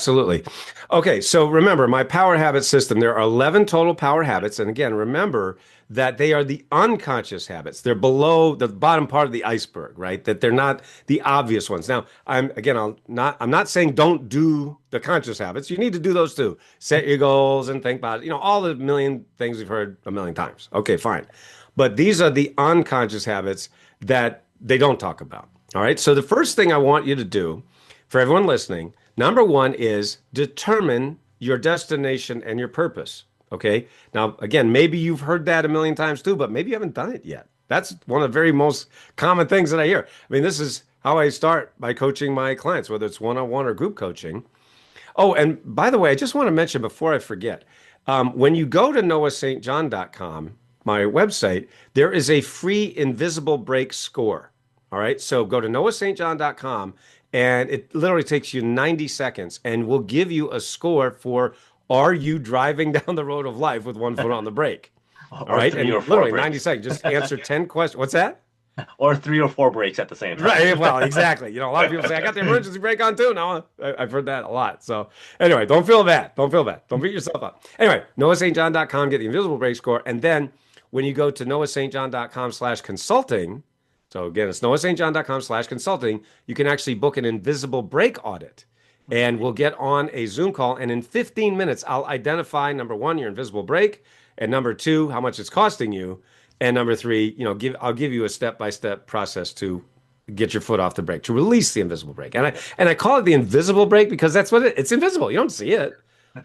Absolutely. Okay, so remember my power habit system. There are 11 total power habits. And again, remember that they are the unconscious habits. They're below the bottom part of the iceberg, right? That they're not the obvious ones. Now, I'm not saying don't do the conscious habits. You need to do those too. Set your goals and think about it. All the million things we've heard a million times. Okay, fine. But these are the unconscious habits that they don't talk about. All right. So the first thing I want you to do for everyone listening, number one is determine your destination and your purpose. Okay. Now, again, maybe you've heard that a million times too, but maybe you haven't done it yet. That's one of the very most common things that I hear. I mean, this is how I start by coaching my clients, whether it's one-on-one or group coaching. Oh, and by the way, I just want to mention before I forget, when you go to noahstjohn.com, my website, there is a free invisible break score. All right. So go to noahstjohn.com and it literally takes you 90 seconds and will give you a score for are you driving down the road of life with one foot on the brake? All Or right. three And or four literally 90 breaks, seconds, just answer 10 questions. What's that? or 3 or 4 breaks at the same time. Right. Well, exactly. A lot of people say, I got the emergency brake on too. No, I've heard that a lot. So anyway, don't feel bad. Don't feel bad. Don't beat yourself up. Anyway, noahstjohn.com, get the invisible brake score. And then when you go to noahstjohn.com/consulting, so again, it's noahstjohn.com/consulting, you can actually book an invisible brake audit. And we'll get on a Zoom call. And in 15 minutes, I'll identify number one, your invisible brake, and number two, how much it's costing you. And number three, I'll give you a step-by-step process to get your foot off the brake, to release the invisible brake. And I call it the invisible brake because that's what it's invisible. You don't see it.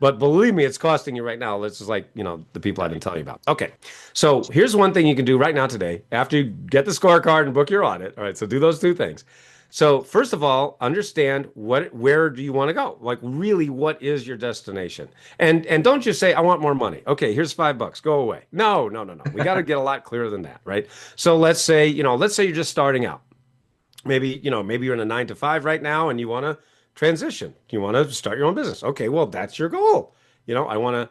But believe me, it's costing you right now. This is like, the people I've been telling you about. Okay. So here's one thing you can do right now today after you get the scorecard and book your audit. All right. So do those two things. So first of all, understand where do you want to go? Like really, what is your destination? And don't just say, I want more money. Okay, here's $5. Go away. No, no, no, no. We got to get a lot clearer than that, right? So let's say you're just starting out. Maybe you're in a 9 to 5 right now and you want to transition. You want to start your own business. Okay, well, that's your goal. I want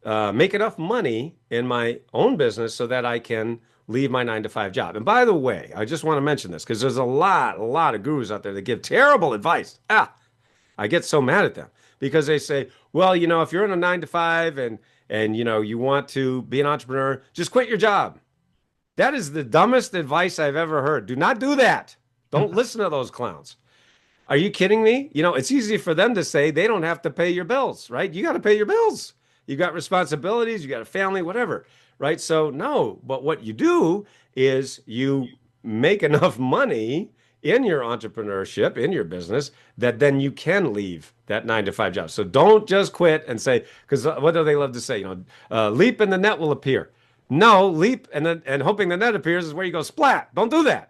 to make enough money in my own business so that I can leave my 9 to 5 job. And by the way, I just want to mention this because there's a lot of gurus out there that give terrible advice. I get so mad at them because they say, well, if you're in a 9 to 5 and you want to be an entrepreneur, just quit your job. That is the dumbest advice I've ever heard. Do not do that. Don't listen to those clowns. Are you kidding me? It's easy for them to say they don't have to pay your bills, right? You got to pay your bills. You got responsibilities, you got a family, whatever, right? So no, but what you do is you make enough money in your entrepreneurship, in your business, that then you can leave that 9 to 5 job. So don't just quit and say, because what do they love to say? Leap and the net will appear. No, leap and hoping the net appears is where you go splat. Don't do that.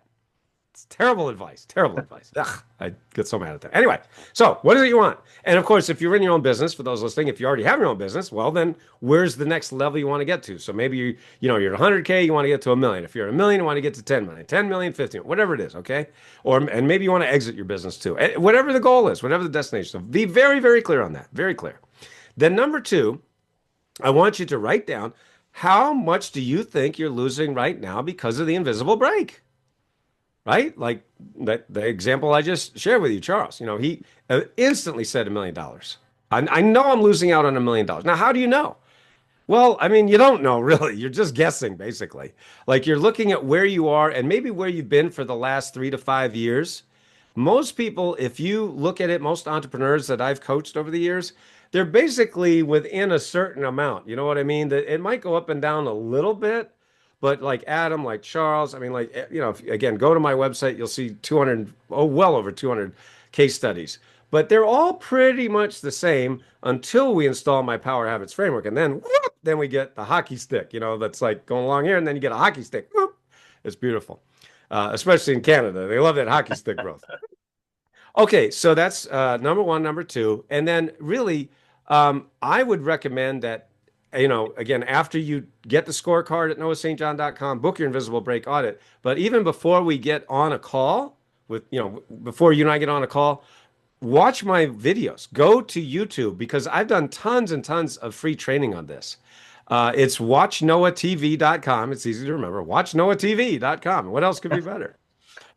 It's terrible advice. Terrible advice. Ugh, I get so mad at that. Anyway, so what is it you want? And of course, if you're in your own business, for those listening, if you already have your own business, well, then where's the next level you want to get to? So maybe you're at 100K, you want to get to a million. If you're at a million, you want to get to 10 million, 10 million, 15, whatever it is, okay? And maybe you want to exit your business too. Whatever the goal is, whatever the destination. So be very, very clear on that. Very clear. Then number two, I want you to write down how much do you think you're losing right now because of the invisible brake? Right? Like the example I just shared with you, Charles. He instantly said $1 million. I know I'm losing out on $1 million. Now, how do you know? Well, I mean, you don't know really. You're just guessing, basically. Like you're looking at where you are and maybe where you've been for the last 3 to 5 years. Most people, if you look at it, most entrepreneurs that I've coached over the years, they're basically within a certain amount. You know what I mean? That it might go up and down a little bit, but like Adam, like Charles, I mean, like, again, go to my website, you'll see 200, well over 200 case studies. But they're all pretty much the same until we install my Power Habits framework. And then, whoop, then we get the hockey stick, that's like going along here. And then you get a hockey stick. Whoop. It's beautiful, especially in Canada. They love that hockey stick growth. Okay, so that's number one, number two. And then really, I would recommend that again, after you get the scorecard at noahstjohn.com, book your invisible break audit. But even before we get on a call before you and I get on a call, watch my videos. Go to YouTube because I've done tons and tons of free training on this. It's watchnoahtv.com. It's easy to remember. Watchnoahtv.com. What else could be better?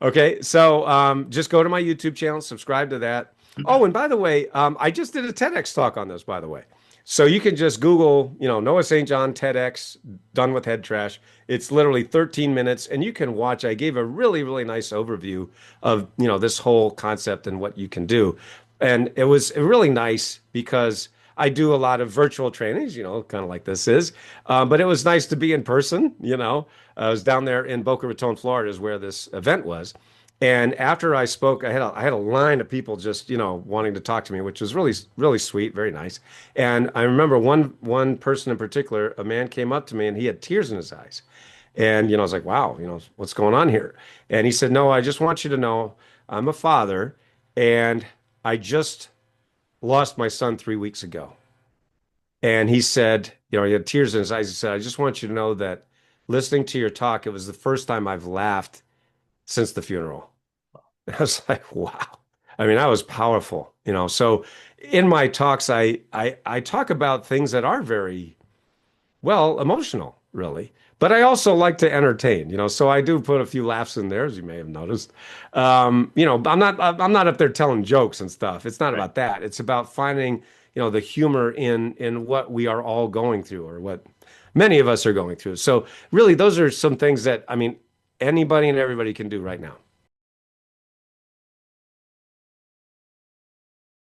Okay, so just go to my YouTube channel, subscribe to that. Oh, and by the way, I just did a TEDx talk on this, by the way. So you can just Google, Noah St. John TEDx done with head trash. It's literally 13 minutes, and you can watch. I gave a really, really nice overview of, this whole concept and what you can do. And it was really nice because I do a lot of virtual trainings, kind of like this is. But it was nice to be in person. I was down there in Boca Raton, Florida, is where this event was. And after I spoke, I had a line of people just, wanting to talk to me, which was really, really sweet, very nice. And I remember one person in particular, a man came up to me and he had tears in his eyes. And, I was like, wow, what's going on here? And he said, no, I just want you to know I'm a father and I just lost my son 3 weeks ago. And he said, he had tears in his eyes. He said, I just want you to know that listening to your talk, it was the first time I've laughed since the funeral. I was like, wow. I mean, that was powerful. So in my talks, I talk about things that are very, well, emotional, really. But I also like to entertain. So I do put a few laughs in there, as you may have noticed. I'm not up there telling jokes and stuff. It's not Right. about that. It's about finding, the humor in what we are all going through or what many of us are going through. So really, those are some things that, I mean, anybody and everybody can do right now.